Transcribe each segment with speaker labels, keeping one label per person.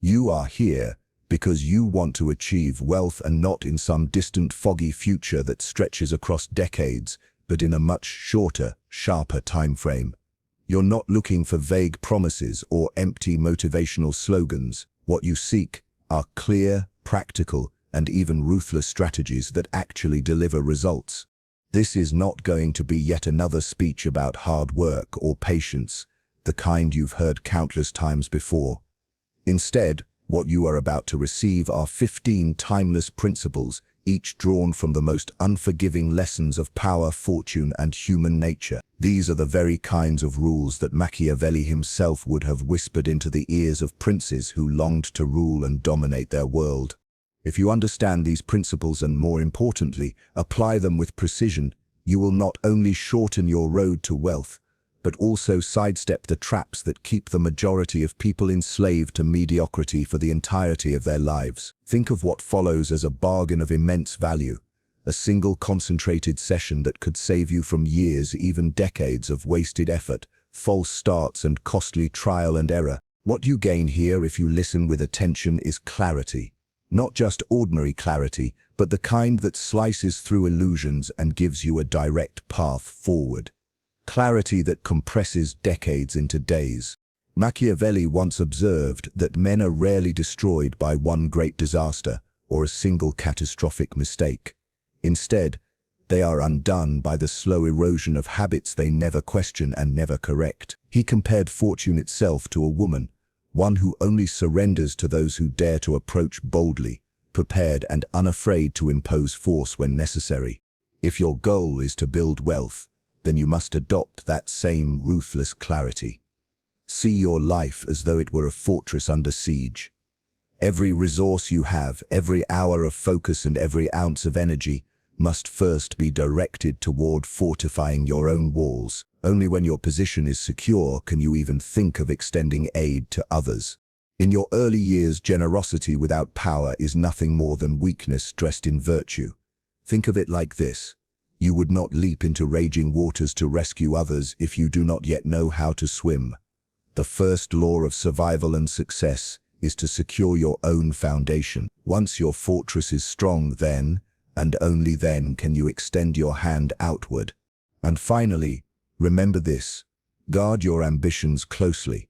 Speaker 1: You are here because you want to achieve wealth, and not in some distant foggy future that stretches across decades, but in a much shorter, sharper time frame. You're not looking for vague promises or empty motivational slogans. What you seek are clear, practical, and even ruthless strategies that actually deliver results. This is not going to be yet another speech about hard work or patience, the kind you've heard countless times before. Instead, what you are about to receive are 15 timeless principles, each drawn from the most unforgiving lessons of power, fortune, and human nature. These are the very kinds of rules that Machiavelli himself would have whispered into the ears of princes who longed to rule and dominate their world. If you understand these principles and, more importantly, apply them with precision, you will not only shorten your road to wealth, but also sidestep the traps that keep the majority of people enslaved to mediocrity for the entirety of their lives. Think of what follows as a bargain of immense value, a single concentrated session that could save you from years, even decades of wasted effort, false starts, and costly trial and error. What you gain here, if you listen with attention, is clarity. Not just ordinary clarity, but the kind that slices through illusions and gives you a direct path forward. Clarity that compresses decades into days. Machiavelli once observed that men are rarely destroyed by one great disaster or a single catastrophic mistake. Instead, they are undone by the slow erosion of habits they never question and never correct. He compared fortune itself to a woman, one who only surrenders to those who dare to approach boldly, prepared and unafraid to impose force when necessary. If your goal is to build wealth, then you must adopt that same ruthless clarity. See your life as though it were a fortress under siege. Every resource you have, every hour of focus, and every ounce of energy must first be directed toward fortifying your own walls. Only when your position is secure can you even think of extending aid to others. In your early years, generosity without power is nothing more than weakness dressed in virtue. Think of it like this. You would not leap into raging waters to rescue others if you do not yet know how to swim. The first law of survival and success is to secure your own foundation. Once your fortress is strong, then, and only then, can you extend your hand outward. And finally, remember this: guard your ambitions closely.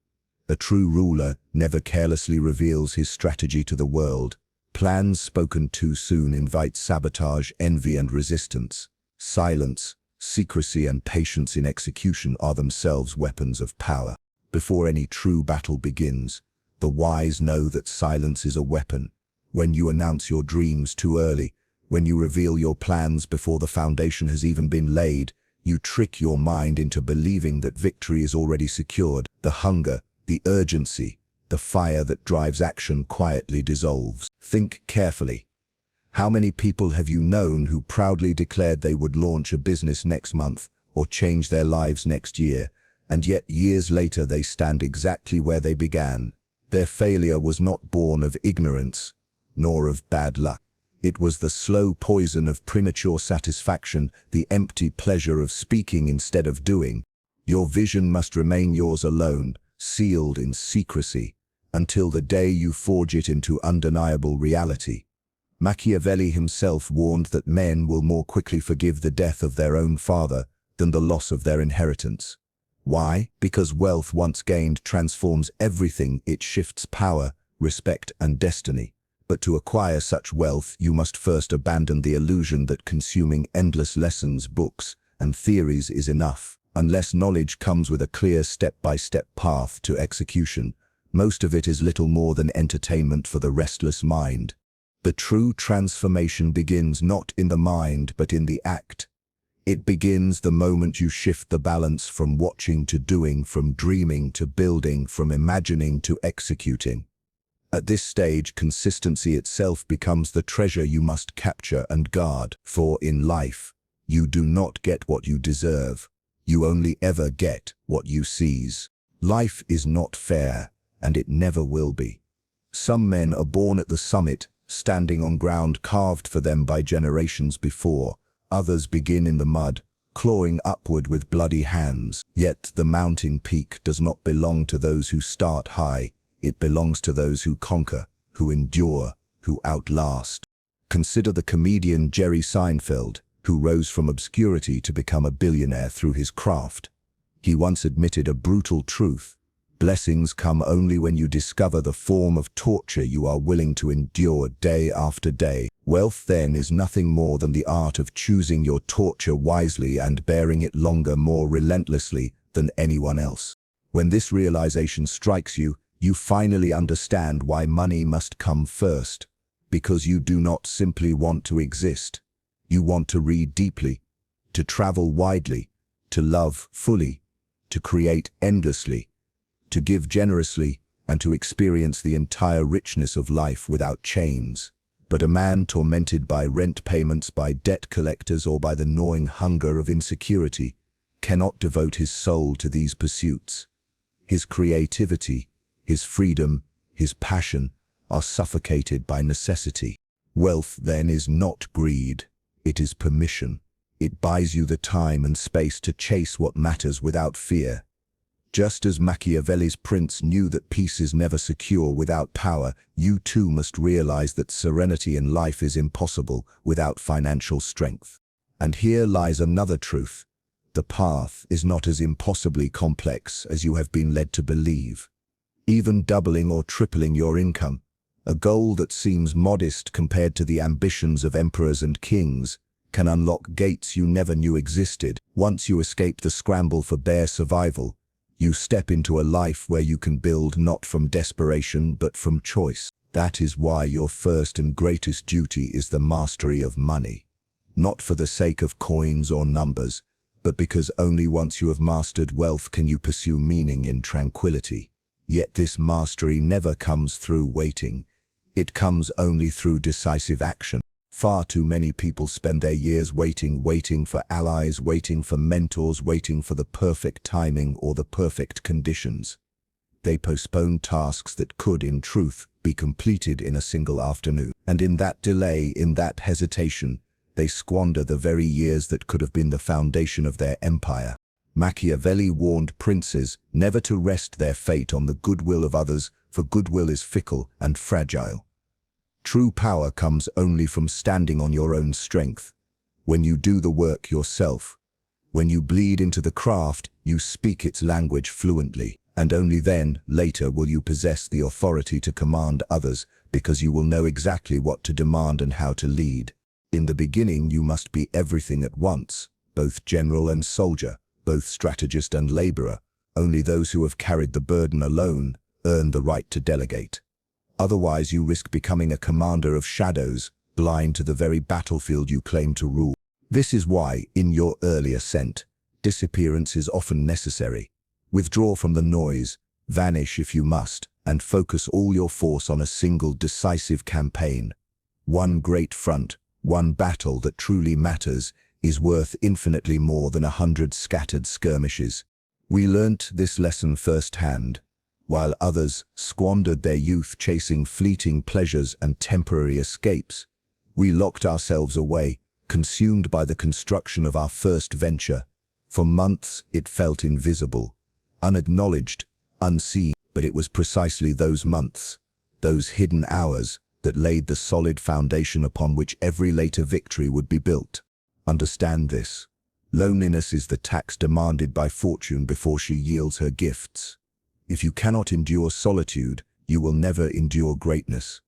Speaker 1: A true ruler never carelessly reveals his strategy to the world. Plans spoken too soon invite sabotage, envy, and resistance. Silence, secrecy, and patience in execution are themselves weapons of power. Before any true battle begins, the wise know that silence is a weapon. When you announce your dreams too early, when you reveal your plans before the foundation has even been laid, you trick your mind into believing that victory is already secured. The hunger, the urgency, the fire that drives action quietly dissolves. Think carefully. How many people have you known who proudly declared they would launch a business next month or change their lives next year, and yet years later they stand exactly where they began? Their failure was not born of ignorance, nor of bad luck. It was the slow poison of premature satisfaction, the empty pleasure of speaking instead of doing. Your vision must remain yours alone, sealed in secrecy, until the day you forge it into undeniable reality. Machiavelli himself warned that men will more quickly forgive the death of their own father than the loss of their inheritance. Why? Because wealth once gained transforms everything. It shifts power, respect, and destiny. But to acquire such wealth, you must first abandon the illusion that consuming endless lessons, books, and theories is enough. Unless knowledge comes with a clear step-by-step path to execution, most of it is little more than entertainment for the restless mind. The true transformation begins not in the mind, but in the act. It begins the moment you shift the balance from watching to doing, from dreaming to building, from imagining to executing. At this stage, consistency itself becomes the treasure you must capture and guard. For in life, you do not get what you deserve. You only ever get what you seize. Life is not fair, and it never will be. Some men are born at the summit, standing on ground carved for them by generations before. Others begin in the mud, clawing upward with bloody hands. Yet the mountain peak does not belong to those who start high. It belongs to those who conquer, who endure, who outlast. Consider the comedian Jerry Seinfeld, who rose from obscurity to become a billionaire through his craft. He once admitted a brutal truth: blessings come only when you discover the form of torture you are willing to endure day after day. Wealth, then, is nothing more than the art of choosing your torture wisely and bearing it longer, more relentlessly than anyone else. When this realization strikes you, you finally understand why money must come first. Because you do not simply want to exist. You want to read deeply, to travel widely, to love fully, to create endlessly, to give generously, and to experience the entire richness of life without chains. But a man tormented by rent payments, by debt collectors, or by the gnawing hunger of insecurity cannot devote his soul to these pursuits. His creativity, his freedom, his passion are suffocated by necessity. Wealth, then, is not greed. It is permission. It buys you the time and space to chase what matters without fear. Just as Machiavelli's prince knew that peace is never secure without power, you too must realize that serenity in life is impossible without financial strength. And here lies another truth. The path is not as impossibly complex as you have been led to believe. Even doubling or tripling your income, a goal that seems modest compared to the ambitions of emperors and kings, can unlock gates you never knew existed. Once you escape the scramble for bare survival, you step into a life where you can build not from desperation but from choice. That is why your first and greatest duty is the mastery of money. Not for the sake of coins or numbers, but because only once you have mastered wealth can you pursue meaning in tranquility. Yet this mastery never comes through waiting. It comes only through decisive action. Far too many people spend their years waiting for allies, waiting for mentors, waiting for the perfect timing or the perfect conditions. They postpone tasks that could, in truth, be completed in a single afternoon. And in that delay, in that hesitation, they squander the very years that could have been the foundation of their empire. Machiavelli warned princes never to rest their fate on the goodwill of others, for goodwill is fickle and fragile. True power comes only from standing on your own strength. When you do the work yourself, when you bleed into the craft, you speak its language fluently, and only then, later, will you possess the authority to command others, because you will know exactly what to demand and how to lead. In the beginning, you must be everything at once, both general and soldier, both strategist and laborer. Only those who have carried the burden alone earn the right to delegate. Otherwise, you risk becoming a commander of shadows, blind to the very battlefield you claim to rule. This is why, in your early ascent, disappearance is often necessary. Withdraw from the noise, vanish if you must, and focus all your force on a single decisive campaign. One great front, one battle that truly matters, is worth infinitely more than 100 scattered skirmishes. We learnt this lesson firsthand. While others squandered their youth chasing fleeting pleasures and temporary escapes, we locked ourselves away, consumed by the construction of our first venture. For months it felt invisible, unacknowledged, unseen, but it was precisely those months, those hidden hours, that laid the solid foundation upon which every later victory would be built. Understand this. Loneliness is the tax demanded by fortune before she yields her gifts. If you cannot endure solitude, you will never endure greatness.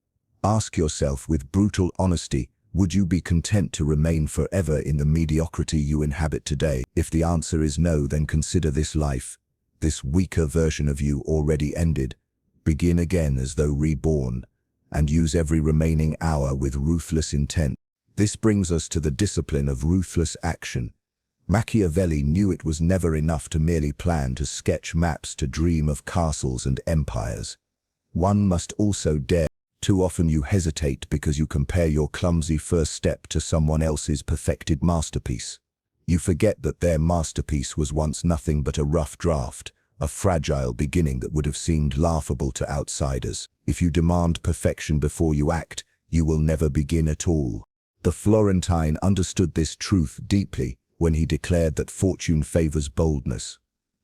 Speaker 1: Ask yourself with brutal honesty, would you be content to remain forever in the mediocrity you inhabit today? If the answer is no, then consider this life, this weaker version of you already ended. Begin again as though reborn, and use every remaining hour with ruthless intent. This brings us to the discipline of ruthless action. Machiavelli knew it was never enough to merely plan, to sketch maps, to dream of castles and empires. One must also dare. Too often you hesitate because you compare your clumsy first step to someone else's perfected masterpiece. You forget that their masterpiece was once nothing but a rough draft, a fragile beginning that would have seemed laughable to outsiders. If you demand perfection before you act, you will never begin at all. The Florentine understood this truth deeply when he declared that fortune favors boldness.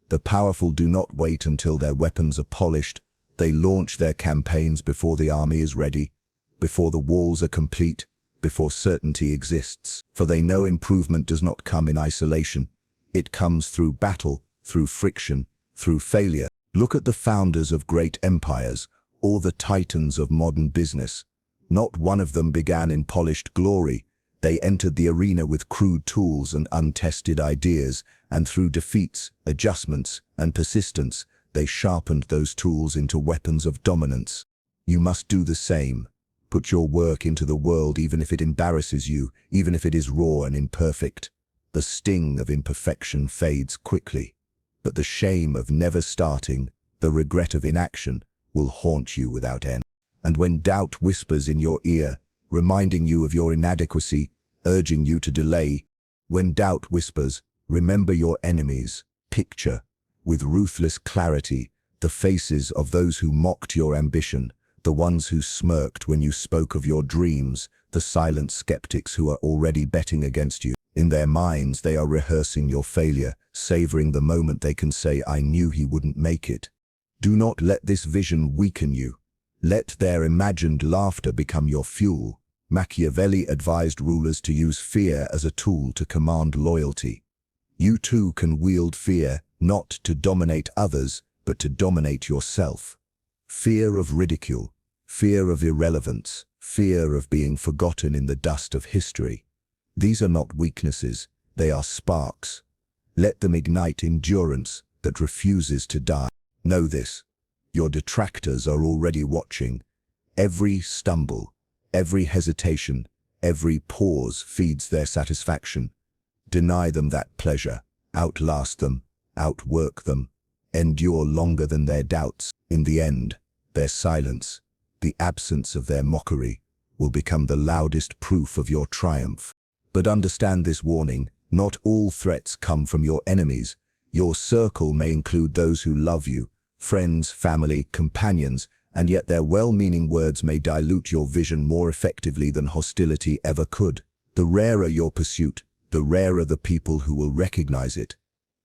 Speaker 1: The powerful do not wait until their weapons are polished, They launch their campaigns before the army is ready, before the walls are complete, before certainty exists. For they know improvement does not come in isolation. It comes through battle, through friction, through failure. Look at the founders of great empires, or the titans of modern business. Not one of them began in polished glory. They entered the arena with crude tools and untested ideas, and through defeats, adjustments, and persistence, they sharpened those tools into weapons of dominance. You must do the same. Put your work into the world even if it embarrasses you, even if it is raw and imperfect. The sting of imperfection fades quickly, but the shame of never starting, the regret of inaction, will haunt you without end. And when doubt whispers in your ear, reminding you of your inadequacy, urging you to delay, when doubt whispers, remember your enemies. Picture, with ruthless clarity, the faces of those who mocked your ambition, the ones who smirked when you spoke of your dreams, the silent skeptics who are already betting against you. In their minds, they are rehearsing your failure, savoring the moment they can say, "I knew he wouldn't make it." Do not let this vision weaken you. Let their imagined laughter become your fuel. Machiavelli advised rulers to use fear as a tool to command loyalty. You too can wield fear, not to dominate others, but to dominate yourself. Fear of ridicule, fear of irrelevance, fear of being forgotten in the dust of history. These are not weaknesses, they are sparks. Let them ignite endurance that refuses to die. Know this, your detractors are already watching. Every stumble, every hesitation, every pause feeds their satisfaction. Deny them that pleasure, outlast them, outwork them, endure longer than their doubts. In the end, their silence, the absence of their mockery, will become the loudest proof of your triumph. But understand this warning, not all threats come from your enemies. Your circle may include those who love you, friends, family, companions, and yet their well-meaning words may dilute your vision more effectively than hostility ever could. The rarer your pursuit, the rarer the people who will recognize it.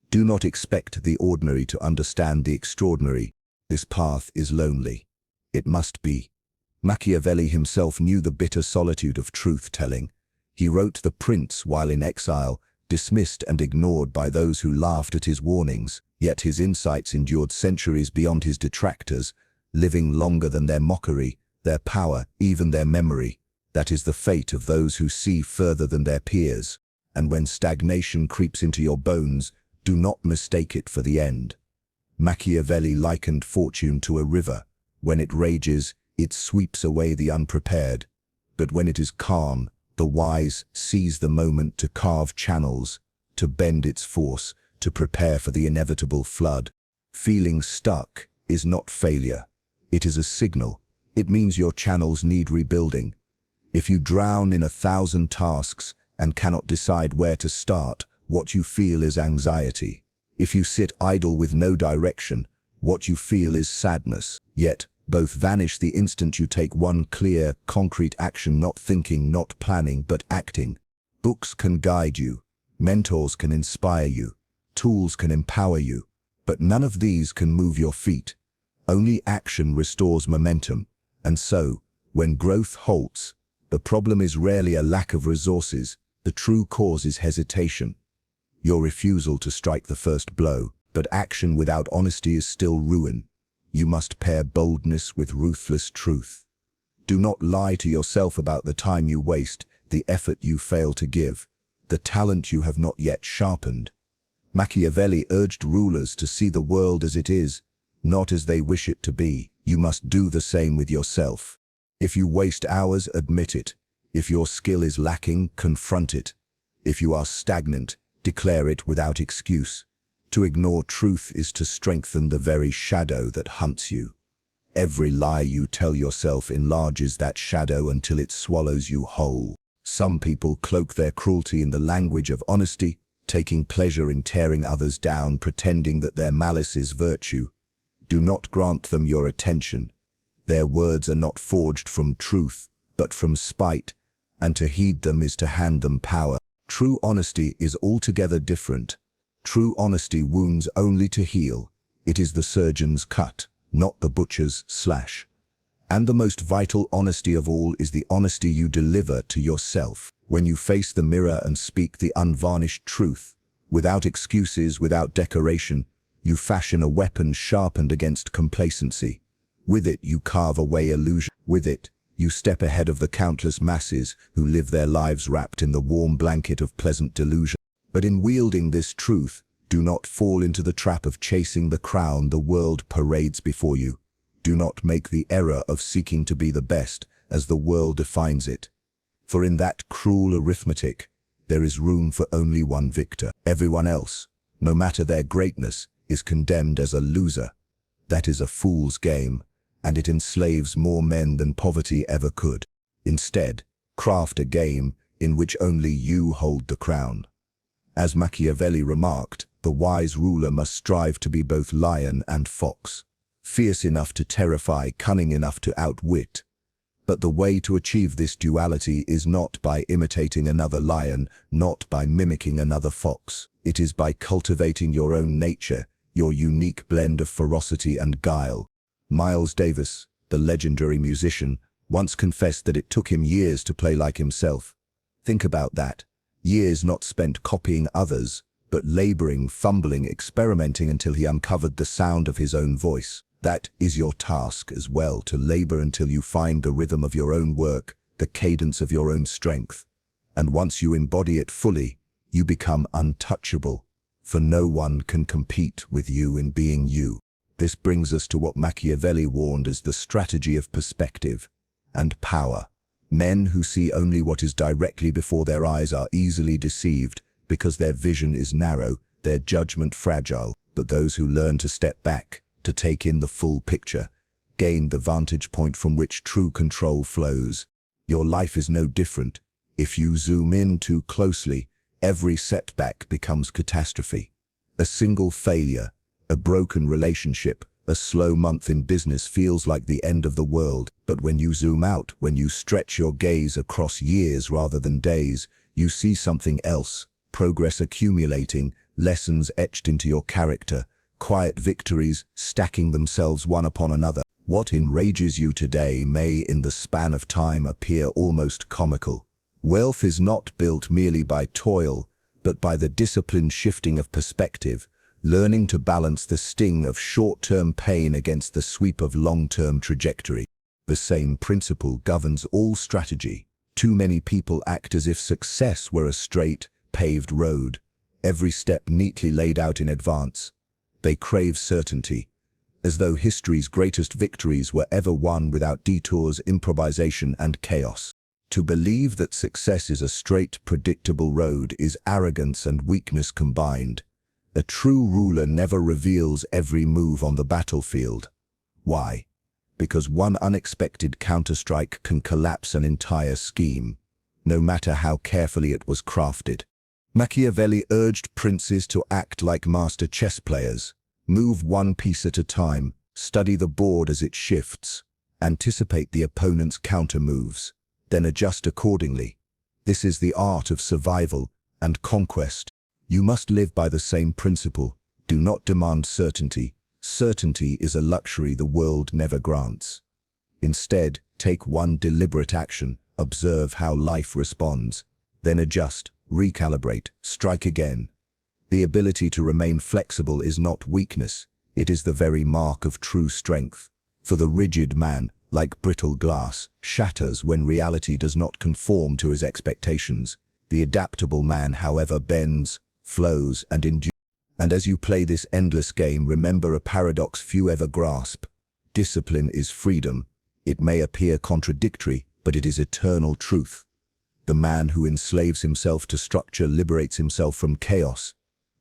Speaker 1: Do not expect the ordinary to understand the extraordinary. This path is lonely. It must be. Machiavelli himself knew the bitter solitude of truth-telling. He wrote The Prince while in exile, dismissed and ignored by those who laughed at his warnings, yet his insights endured centuries beyond his detractors, living longer than their mockery, their power, even their memory. That is the fate of those who see further than their peers. And when stagnation creeps into your bones, do not mistake it for the end. Machiavelli likened fortune to a river. When it rages, it sweeps away the unprepared. But when it is calm, the wise seize the moment to carve channels, to bend its force, to prepare for the inevitable flood. Feeling stuck is not failure. It is a signal. It means your channels need rebuilding. If you drown in 1,000 tasks and cannot decide where to start, what you feel is anxiety. If you sit idle with no direction, what you feel is sadness. Yet, both vanish the instant you take one clear, concrete action, not thinking, not planning, but acting. Books can guide you. Mentors can inspire you. Tools can empower you. But none of these can move your feet. Only action restores momentum. And so, when growth halts, the problem is rarely a lack of resources. The true cause is hesitation. Your refusal to strike the first blow. But action without honesty is still ruin. You must pair boldness with ruthless truth. Do not lie to yourself about the time you waste, the effort you fail to give, the talent you have not yet sharpened. Machiavelli urged rulers to see the world as it is, not as they wish it to be. You must do the same with yourself. If you waste hours, admit it. If your skill is lacking, confront it. If you are stagnant, declare it without excuse. To ignore truth is to strengthen the very shadow that hunts you. Every lie you tell yourself enlarges that shadow until it swallows you whole. Some people cloak their cruelty in the language of honesty, taking pleasure in tearing others down, pretending that their malice is virtue. Do not grant them your attention. Their words are not forged from truth, but from spite, and to heed them is to hand them power. True honesty is altogether different. True honesty wounds only to heal. It is the surgeon's cut, not the butcher's slash. And the most vital honesty of all is the honesty you deliver to yourself. When you face the mirror and speak the unvarnished truth, without excuses, without decoration, you fashion a weapon sharpened against complacency. With it, you carve away illusion. With it, you step ahead of the countless masses who live their lives wrapped in the warm blanket of pleasant delusion. But in wielding this truth, do not fall into the trap of chasing the crown the world parades before you. Do not make the error of seeking to be the best as the world defines it. For in that cruel arithmetic, there is room for only one victor. Everyone else, no matter their greatness, is condemned as a loser. That is a fool's game, and it enslaves more men than poverty ever could. Instead, craft a game in which only you hold the crown. As Machiavelli remarked, the wise ruler must strive to be both lion and fox, fierce enough to terrify, cunning enough to outwit. But the way to achieve this duality is not by imitating another lion, not by mimicking another fox. It is by cultivating your own nature, your unique blend of ferocity and guile. Miles Davis, the legendary musician, once confessed that it took him years to play like himself. Think about that. Years not spent copying others, but laboring, fumbling, experimenting until he uncovered the sound of his own voice. That is your task as well, to labor until you find the rhythm of your own work, the cadence of your own strength. And once you embody it fully, you become untouchable, for no one can compete with you in being you. This brings us to what Machiavelli warned as the strategy of perspective and power. Men who see only what is directly before their eyes are easily deceived because their vision is narrow, their judgment fragile. But those who learn to step back, to take in the full picture, gain the vantage point from which true control flows. Your life is no different. If you zoom in too closely, every setback becomes catastrophe. A single failure, a broken relationship, a slow month in business feels like the end of the world. But when you zoom out, when you stretch your gaze across years rather than days, you see something else. Progress accumulating, lessons etched into your character, quiet victories stacking themselves one upon another. What enrages you today may, in the span of time, appear almost comical. Wealth is not built merely by toil, but by the disciplined shifting of perspective, learning to balance the sting of short-term pain against the sweep of long-term trajectory. The same principle governs all strategy. Too many people act as if success were a straight, paved road, every step neatly laid out in advance. They crave certainty, as though history's greatest victories were ever won without detours, improvisation, and chaos. To believe that success is a straight, predictable road is arrogance and weakness combined. A true ruler never reveals every move on the battlefield. Why? Because one unexpected counterstrike can collapse an entire scheme, no matter how carefully it was crafted. Machiavelli urged princes to act like master chess players. Move one piece at a time, study the board as it shifts, anticipate the opponent's counter-moves, then adjust accordingly. This is the art of survival and conquest. You must live by the same principle. Do not demand certainty. Certainty is a luxury the world never grants. Instead, take one deliberate action, observe how life responds, then adjust, recalibrate, strike again. The ability to remain flexible is not weakness, it is the very mark of true strength. For the rigid man, like brittle glass, shatters when reality does not conform to his expectations. The adaptable man, however, bends, flows, and endures. And as you play this endless game, remember a paradox few ever grasp. Discipline is freedom. It may appear contradictory, but it is eternal truth. The man who enslaves himself to structure liberates himself from chaos.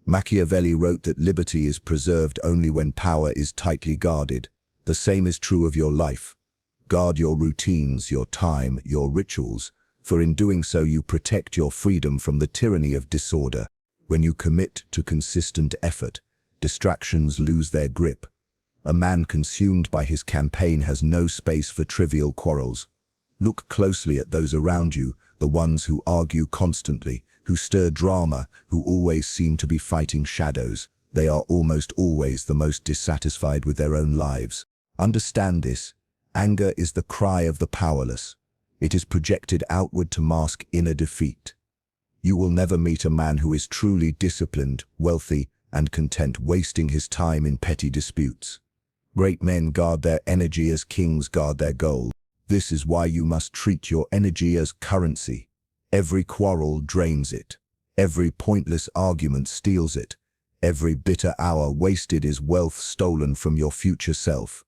Speaker 1: Machiavelli wrote that liberty is preserved only when power is tightly guarded. The same is true of your life. Guard your routines, your time, your rituals, for in doing so you protect your freedom from the tyranny of disorder. When you commit to consistent effort, distractions lose their grip. A man consumed by his campaign has no space for trivial quarrels. Look closely at those around you, the ones who argue constantly, who stir drama, who always seem to be fighting shadows. They are almost always the most dissatisfied with their own lives. Understand this. Anger is the cry of the powerless. It is projected outward to mask inner defeat. You will never meet a man who is truly disciplined, wealthy, and content wasting his time in petty disputes. Great men guard their energy as kings guard their gold. This is why you must treat your energy as currency. Every quarrel drains it. Every pointless argument steals it. Every bitter hour wasted is wealth stolen from your future self.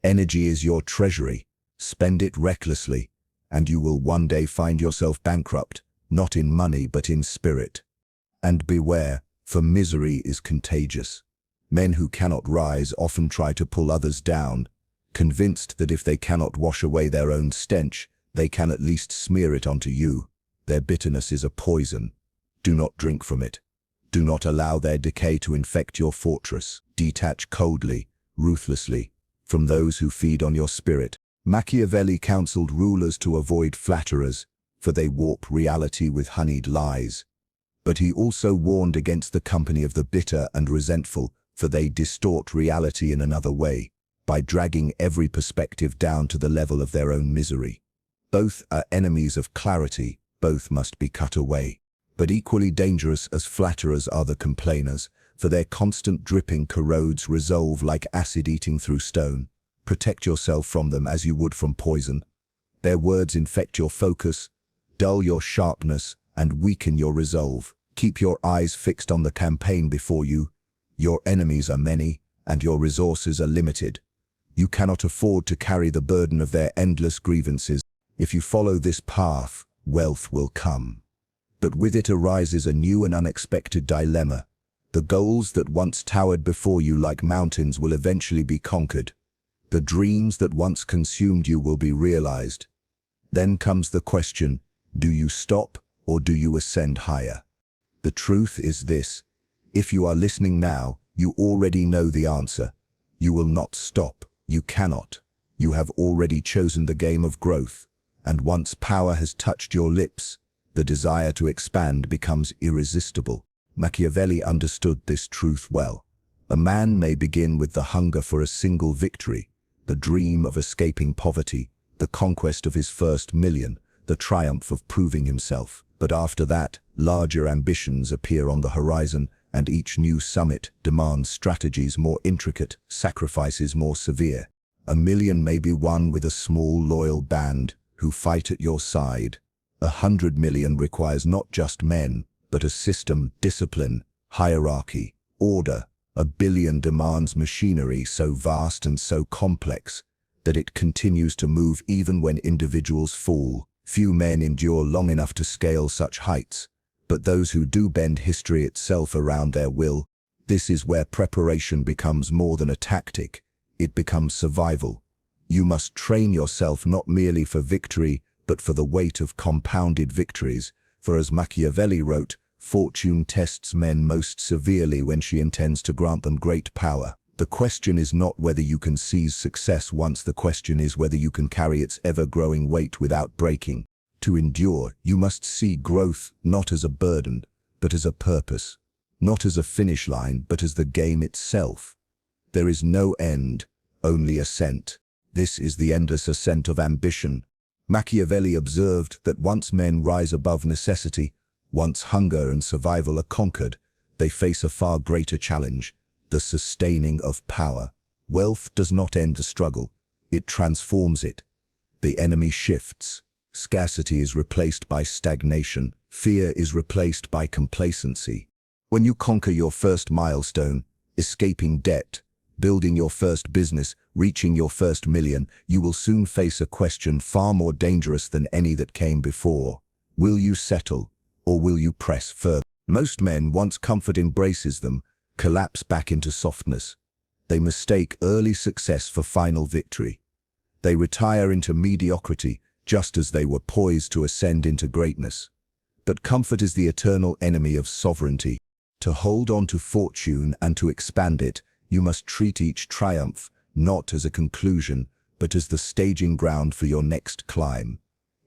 Speaker 1: Energy is your treasury. Spend it recklessly, and you will one day find yourself bankrupt, not in money but in spirit. And beware, for misery is contagious. Men who cannot rise often try to pull others down, convinced that if they cannot wash away their own stench, they can at least smear it onto you. Their bitterness is a poison. Do not drink from it. Do not allow their decay to infect your fortress. Detach coldly, ruthlessly, from those who feed on your spirit. Machiavelli counseled rulers to avoid flatterers, for they warp reality with honeyed lies. But he also warned against the company of the bitter and resentful, for they distort reality in another way, by dragging every perspective down to the level of their own misery. Both are enemies of clarity, both must be cut away. But equally dangerous as flatterers are the complainers, for their constant dripping corrodes resolve like acid eating through stone. Protect yourself from them as you would from poison. Their words infect your focus, dull your sharpness, and weaken your resolve. Keep your eyes fixed on the campaign before you. Your enemies are many, and your resources are limited. You cannot afford to carry the burden of their endless grievances. If you follow this path, wealth will come. But with it arises a new and unexpected dilemma. The goals that once towered before you like mountains will eventually be conquered. The dreams that once consumed you will be realized. Then comes the question, do you stop or do you ascend higher? The truth is this. If you are listening now, you already know the answer. You will not stop. You cannot. You have already chosen the game of growth. And once power has touched your lips, the desire to expand becomes irresistible. Machiavelli understood this truth well. A man may begin with the hunger for a single victory, the dream of escaping poverty, the conquest of his first million, the triumph of proving himself. But after that, larger ambitions appear on the horizon, and each new summit demands strategies more intricate, sacrifices more severe. 1,000,000 may be won with a small, loyal band who fight at your side. 100,000,000 requires not just men, but a system, discipline, hierarchy, order. 1,000,000,000 demands machinery so vast and so complex that it continues to move even when individuals fall. Few men endure long enough to scale such heights, but those who do bend history itself around their will. This is where preparation becomes more than a tactic. It becomes survival. You must train yourself not merely for victory, but for the weight of compounded victories. For as Machiavelli wrote, fortune tests men most severely when she intends to grant them great power. The question is not whether you can seize success once, the question is whether you can carry its ever-growing weight without breaking. To endure, you must see growth not as a burden, but as a purpose. Not as a finish line, but as the game itself. There is no end, only ascent. This is the endless ascent of ambition. Machiavelli observed that once men rise above necessity, once hunger and survival are conquered, they face a far greater challenge, the sustaining of power. Wealth does not end the struggle, it transforms it. The enemy shifts. Scarcity is replaced by stagnation. Fear is replaced by complacency. When you conquer your first milestone, escaping debt, building your first business, reaching your first million, you will soon face a question far more dangerous than any that came before. Will you settle, or will you press further? Most men, once comfort embraces them, collapse back into softness. They mistake early success for final victory. They retire into mediocrity, just as they were poised to ascend into greatness. But comfort is the eternal enemy of sovereignty. To hold on to fortune and to expand it, you must treat each triumph not as a conclusion, but as the staging ground for your next climb.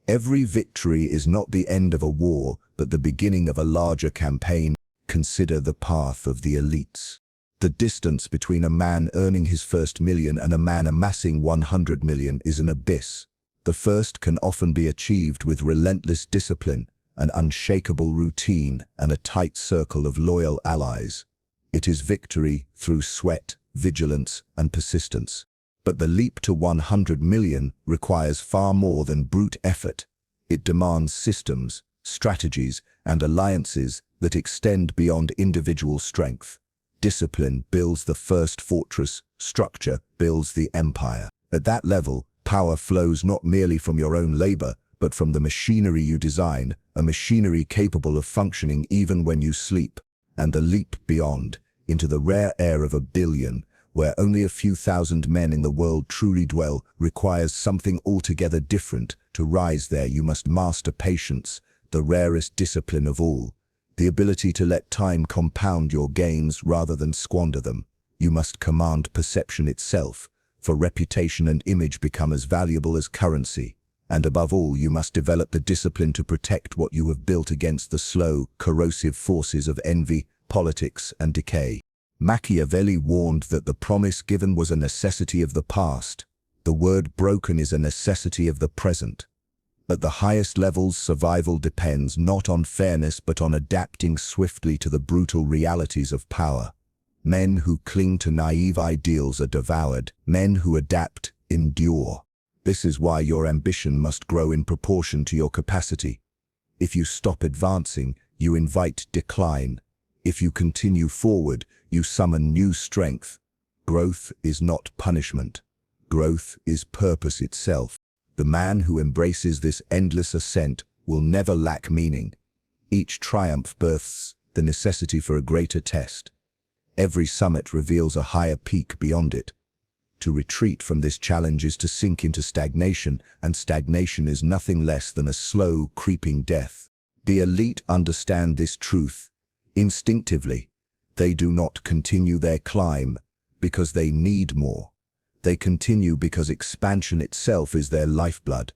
Speaker 1: Every victory is not the end of a war, but the beginning of a larger campaign. Consider the path of the elites. The distance between a man earning his first million and a man amassing 100 million is an abyss. The first can often be achieved with relentless discipline, an unshakable routine, and a tight circle of loyal allies. It is victory through sweat, vigilance, and persistence. But the leap to 100 million requires far more than brute effort. It demands systems, strategies, and alliances that extend beyond individual strength. Discipline builds the first fortress, structure builds the empire. At that level, power flows not merely from your own labor, but from the machinery you design, a machinery capable of functioning even when you sleep. And the leap beyond, into the rare air of a billion, where only a few thousand men in the world truly dwell, requires something altogether different. To rise there, you must master patience, the rarest discipline of all. The ability to let time compound your gains rather than squander them. You must command perception itself, for reputation and image become as valuable as currency. And above all, you must develop the discipline to protect what you have built against the slow, corrosive forces of envy, politics, and decay. Machiavelli warned that the promise given was a necessity of the past. The word broken is a necessity of the present. At the highest levels, survival depends not on fairness but on adapting swiftly to the brutal realities of power. Men who cling to naive ideals are devoured. Men who adapt endure. This is why your ambition must grow in proportion to your capacity. If you stop advancing, you invite decline. If you continue forward, you summon new strength. Growth is not punishment. Growth is purpose itself. The man who embraces this endless ascent will never lack meaning. Each triumph births the necessity for a greater test. Every summit reveals a higher peak beyond it. To retreat from this challenge is to sink into stagnation, and stagnation is nothing less than a slow, creeping death. The elite understand this truth. Instinctively, they do not continue their climb because they need more. They continue because expansion itself is their lifeblood.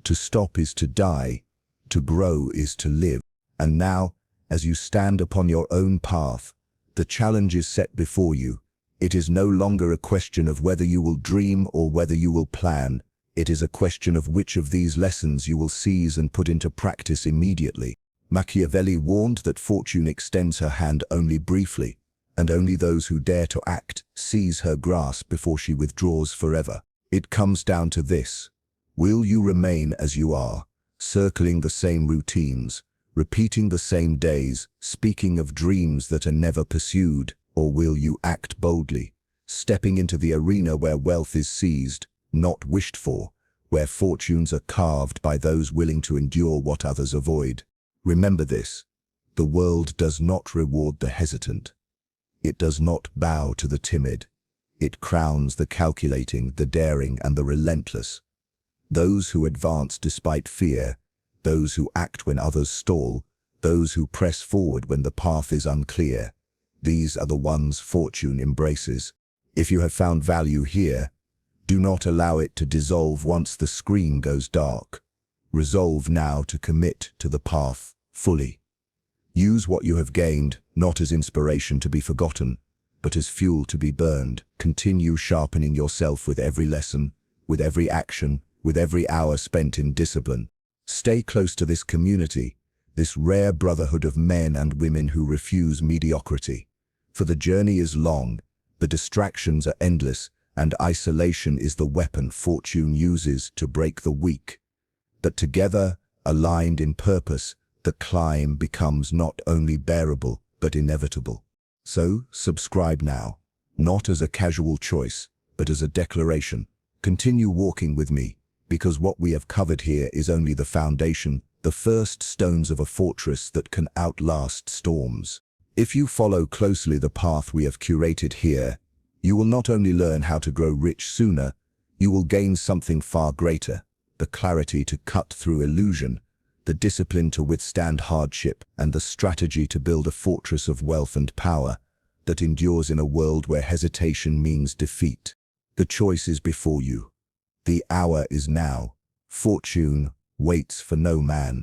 Speaker 1: To stop is to die, to grow is to live. And now, as you stand upon your own path, the challenge is set before you. It is no longer a question of whether you will dream or whether you will plan. It is a question of which of these lessons you will seize and put into practice immediately. Machiavelli warned that fortune extends her hand only briefly, and only those who dare to act seize her grasp before she withdraws forever. It comes down to this: will you remain as you are, circling the same routines, repeating the same days, speaking of dreams that are never pursued, or will you act boldly, stepping into the arena where wealth is seized, not wished for, where fortunes are carved by those willing to endure what others avoid? Remember this: the world does not reward the hesitant. It does not bow to the timid. It crowns the calculating, the daring, and the relentless. Those who advance despite fear, those who act when others stall, those who press forward when the path is unclear, these are the ones fortune embraces. If you have found value here, do not allow it to dissolve once the screen goes dark. Resolve now to commit to the path fully. Use what you have gained, not as inspiration to be forgotten, but as fuel to be burned. Continue sharpening yourself with every lesson, with every action, with every hour spent in discipline. Stay close to this community, this rare brotherhood of men and women who refuse mediocrity. For the journey is long, the distractions are endless, and isolation is the weapon fortune uses to break the weak. But together, aligned in purpose, the climb becomes not only bearable, but inevitable. So, subscribe now, not as a casual choice, but as a declaration. Continue walking with me, because what we have covered here is only the foundation, the first stones of a fortress that can outlast storms. If you follow closely the path we have curated here, you will not only learn how to grow rich sooner, you will gain something far greater: the clarity to cut through illusion, the discipline to withstand hardship, and the strategy to build a fortress of wealth and power that endures in a world where hesitation means defeat. The choice is before you. The hour is now. Fortune waits for no man.